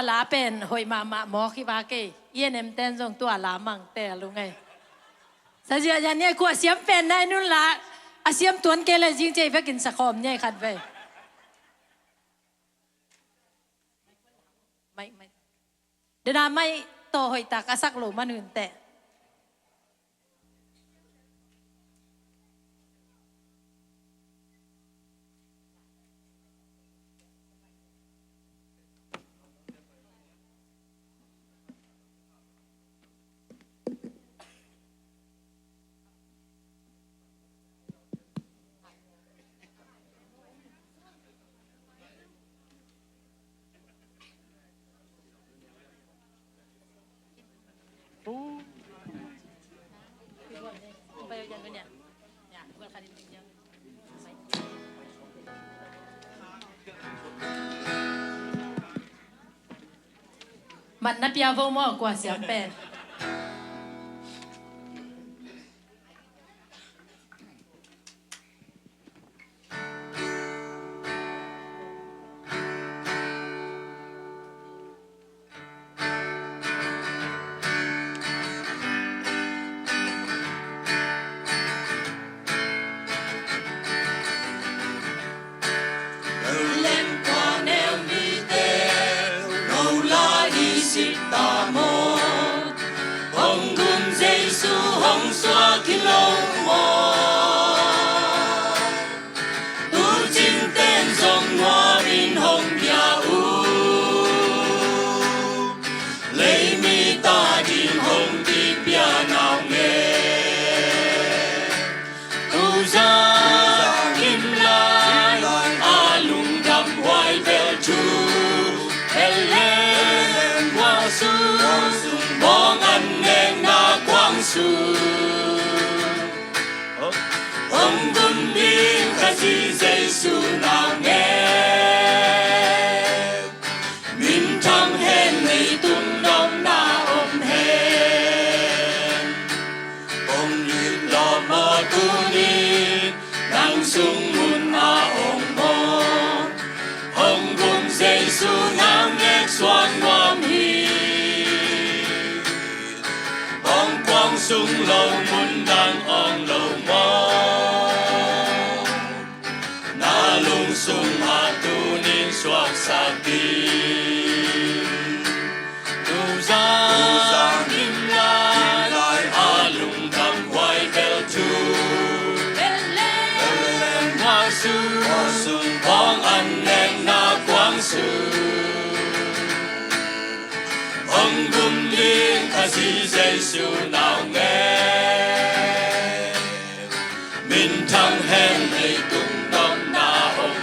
lá bên hồi mà mò khi ba cái yên em tên dùng tua lá măng tè luôn ngay sao giờ nhà này của xiêm bên nàyนู่นละxiêm tuấn kia là riêng chơi phảiกินสะคอมเนี่ยขัดไปไม่เดี๋ยวไม่โตหอยตากระซักหลูมันอื่นแต่มันนับยาโวมอกว่าเสียงเป็นông quân đi khai chi Giêsu nào nghe min thăng hẹn ngày tung đông na ôm hẹn ông nhìn lo mò tu ni đang sung mun na ông mò ông quân Giêsu nào nghe xoan ngoam hi ông quang sung lâu mun đang ông lâu mò sung hạ tu nin soak sakti tu za nim lai alung tham quay bel tu Bethlehem hoa su bong an neng na quang su ông gum đi ca si Giêsu nào nghe min thăng hen ngày tung đông na ông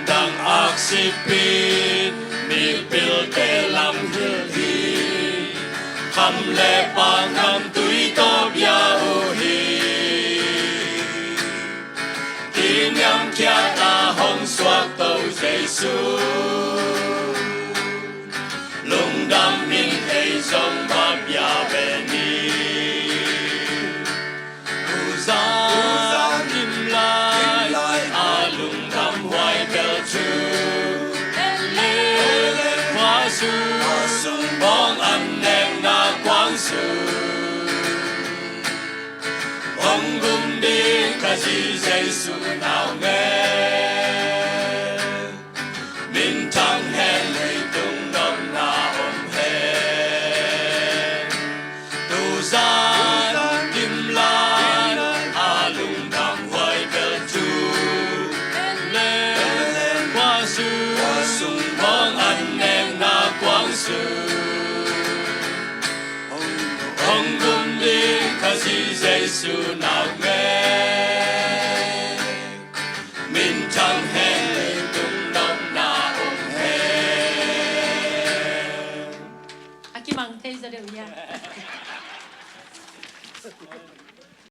đang aksipin mi pil te lam hi kham le pa ngam tui to bia u hi tin nham kia ta hong xoak tàu Giêsu lung đam min thấy trong ba bia bên đi uza nim lai alung đam hoài bel chu Bethlehem hoa su bong an neng na quang su ông gum đi ca chi Giêsu nào nghe min thăng hẹn ngày tung đông na ôm hẹn tu za kim lai alung đam hoài bel chu Bethlehem hoa su bong an neng na quang su ông gum đi ca chi Giêsu nào nghe